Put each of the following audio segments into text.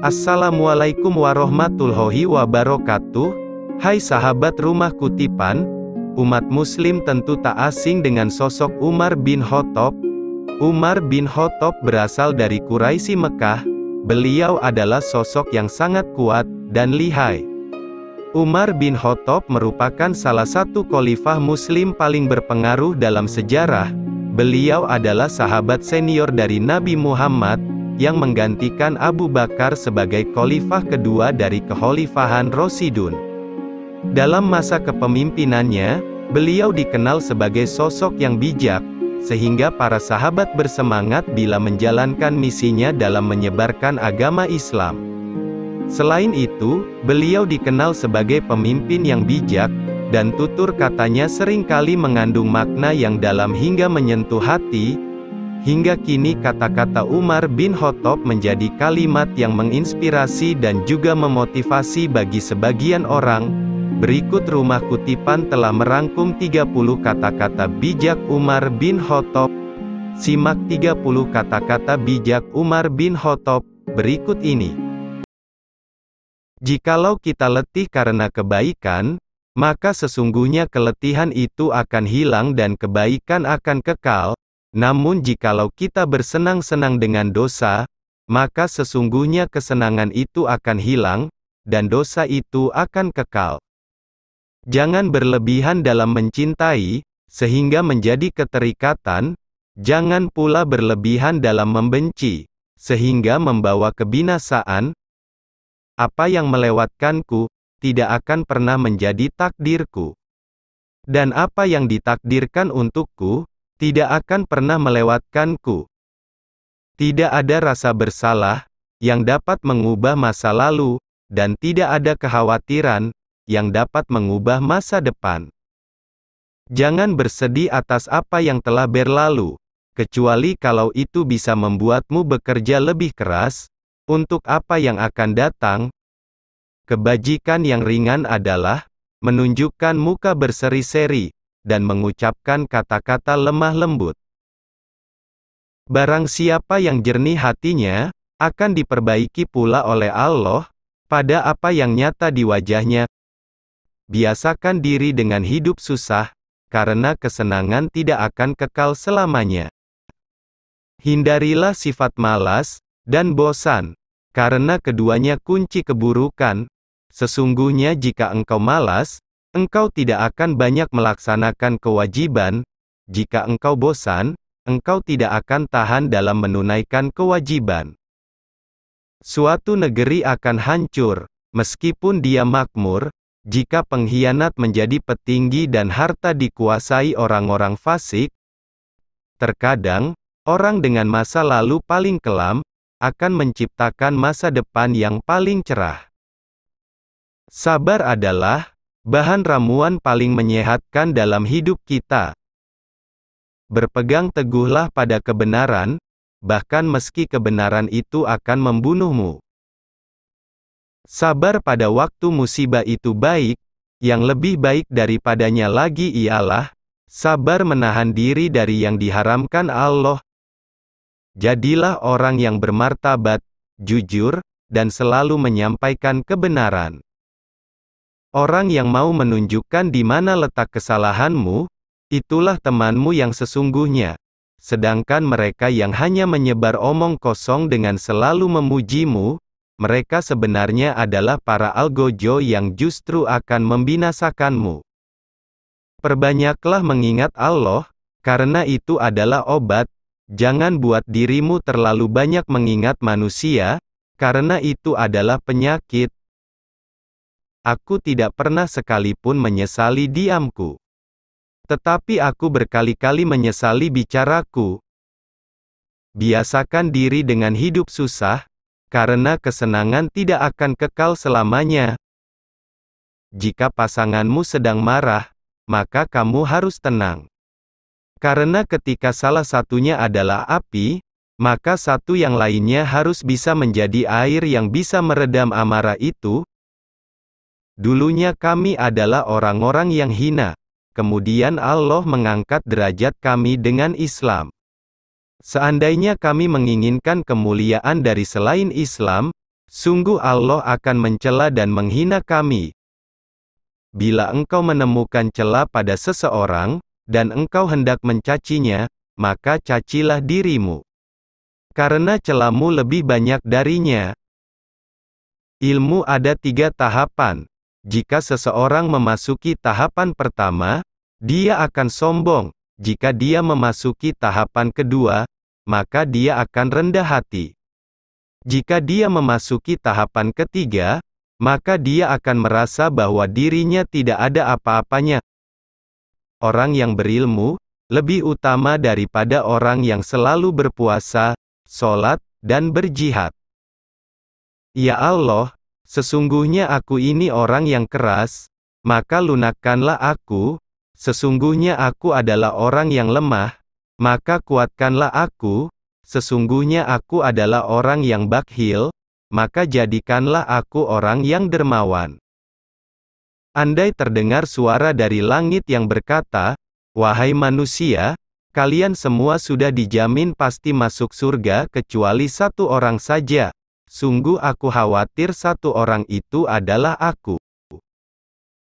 Assalamualaikum warahmatullahi wabarakatuh. Hai sahabat Rumah Kutipan, umat muslim tentu tak asing dengan sosok Umar bin Khattab. Umar bin Khattab berasal dari Quraisy Mekah. Beliau adalah sosok yang sangat kuat dan lihai. Umar bin Khattab merupakan salah satu khalifah muslim paling berpengaruh dalam sejarah. Beliau adalah sahabat senior dari Nabi Muhammad, yang menggantikan Abu Bakar sebagai khalifah kedua dari kekhalifahan Rasyidun. Dalam masa kepemimpinannya, beliau dikenal sebagai sosok yang bijak, sehingga para sahabat bersemangat bila menjalankan misinya dalam menyebarkan agama Islam. Selain itu, beliau dikenal sebagai pemimpin yang bijak, dan tutur katanya seringkali mengandung makna yang dalam hingga menyentuh hati. Hingga kini kata-kata Umar bin Khattab menjadi kalimat yang menginspirasi dan juga memotivasi bagi sebagian orang. Berikut Rumah Kutipan telah merangkum 30 kata-kata bijak Umar bin Khattab. Simak 30 kata-kata bijak Umar bin Khattab berikut ini. Jikalau kita letih karena kebaikan, maka sesungguhnya keletihan itu akan hilang dan kebaikan akan kekal. Namun jikalau kita bersenang-senang dengan dosa, maka sesungguhnya kesenangan itu akan hilang, dan dosa itu akan kekal. Jangan berlebihan dalam mencintai, sehingga menjadi keterikatan. Jangan pula berlebihan dalam membenci, sehingga membawa kebinasaan. Apa yang melewatkanku, tidak akan pernah menjadi takdirku. Dan apa yang ditakdirkan untukku, tidak akan pernah melewatkanku. Tidak ada rasa bersalah yang dapat mengubah masa lalu, dan tidak ada kekhawatiran yang dapat mengubah masa depan. Jangan bersedih atas apa yang telah berlalu, kecuali kalau itu bisa membuatmu bekerja lebih keras untuk apa yang akan datang. Kebajikan yang ringan adalah menunjukkan muka berseri-seri dan mengucapkan kata-kata lemah lembut. Barang siapa yang jernih hatinya, akan diperbaiki pula oleh Allah, pada apa yang nyata di wajahnya. Biasakan diri dengan hidup susah, karena kesenangan tidak akan kekal selamanya. Hindarilah sifat malas dan bosan, karena keduanya kunci keburukan. Sesungguhnya jika engkau malas, engkau tidak akan banyak melaksanakan kewajiban. Jika engkau bosan, engkau tidak akan tahan dalam menunaikan kewajiban. Suatu negeri akan hancur, meskipun dia makmur, jika pengkhianat menjadi petinggi dan harta dikuasai orang-orang fasik. Terkadang, orang dengan masa lalu paling kelam, akan menciptakan masa depan yang paling cerah. Sabar adalah bahan ramuan paling menyehatkan dalam hidup kita. Berpegang teguhlah pada kebenaran, bahkan meski kebenaran itu akan membunuhmu. Sabar pada waktu musibah itu baik, yang lebih baik daripadanya lagi ialah sabar menahan diri dari yang diharamkan Allah. Jadilah orang yang bermartabat, jujur, dan selalu menyampaikan kebenaran. Orang yang mau menunjukkan di mana letak kesalahanmu, itulah temanmu yang sesungguhnya. Sedangkan mereka yang hanya menyebar omong kosong dengan selalu memujimu, mereka sebenarnya adalah para algojo yang justru akan membinasakanmu. Perbanyaklah mengingat Allah, karena itu adalah obat. Jangan buat dirimu terlalu banyak mengingat manusia, karena itu adalah penyakit. Aku tidak pernah sekalipun menyesali diamku. Tetapi aku berkali-kali menyesali bicaraku. Biasakan diri dengan hidup susah, karena kesenangan tidak akan kekal selamanya. Jika pasanganmu sedang marah, maka kamu harus tenang. Karena ketika salah satunya adalah api, maka satu yang lainnya harus bisa menjadi air yang bisa meredam amarah itu. Dulunya kami adalah orang-orang yang hina, kemudian Allah mengangkat derajat kami dengan Islam. Seandainya kami menginginkan kemuliaan dari selain Islam, Sungguh Allah akan mencela dan menghina kami. Bila engkau menemukan cela pada seseorang, dan engkau hendak mencacinya, maka cacilah dirimu. Karena celamu lebih banyak darinya. Ilmu ada 3 tahapan. Jika seseorang memasuki tahapan pertama, dia akan sombong. Jika dia memasuki tahapan kedua, maka dia akan rendah hati. Jika dia memasuki tahapan ketiga, maka dia akan merasa bahwa dirinya tidak ada apa-apanya. Orang yang berilmu lebih utama daripada orang yang selalu berpuasa, sholat, dan berjihad. Ya Allah, sesungguhnya aku ini orang yang keras, maka lunakkanlah aku. Sesungguhnya aku adalah orang yang lemah, maka kuatkanlah aku. Sesungguhnya aku adalah orang yang bakhil, maka jadikanlah aku orang yang dermawan. Andai terdengar suara dari langit yang berkata, "Wahai manusia, kalian semua sudah dijamin pasti masuk surga kecuali 1 orang saja. Sungguh aku khawatir 1 orang itu adalah aku.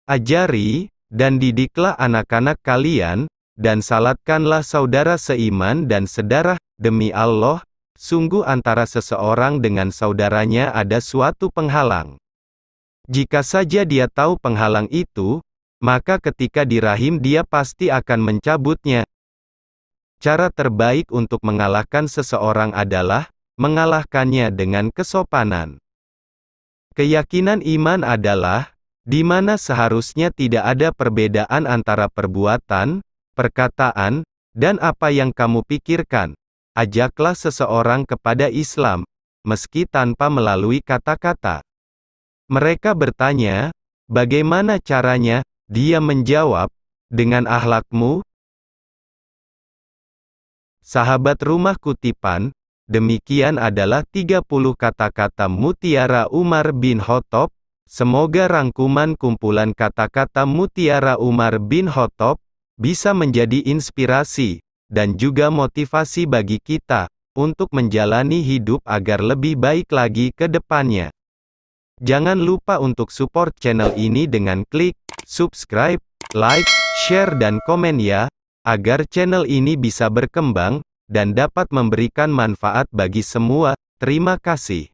Ajari, dan didiklah anak-anak kalian, dan salatkanlah saudara seiman dan sedarah, demi Allah, sungguh antara seseorang dengan saudaranya ada suatu penghalang. Jika saja dia tahu penghalang itu, maka ketika di rahim dia pasti akan mencabutnya." Cara terbaik untuk mengalahkan seseorang adalah mengalahkannya dengan kesopanan. Keyakinan iman adalah di mana seharusnya tidak ada perbedaan antara perbuatan, perkataan, dan apa yang kamu pikirkan. Ajaklah seseorang kepada Islam, meski tanpa melalui kata-kata. Mereka bertanya, "Bagaimana caranya?" Dia menjawab, "Dengan akhlakmu." Sahabat Rumah Kutipan, demikian adalah 30 kata-kata mutiara Umar bin Khattab. Semoga rangkuman kumpulan kata-kata mutiara Umar bin Khattab bisa menjadi inspirasi dan juga motivasi bagi kita untuk menjalani hidup agar lebih baik lagi ke depannya. Jangan lupa untuk support channel ini dengan klik subscribe, like, share dan komen ya, agar channel ini bisa berkembang dan dapat memberikan manfaat bagi semua. Terima kasih.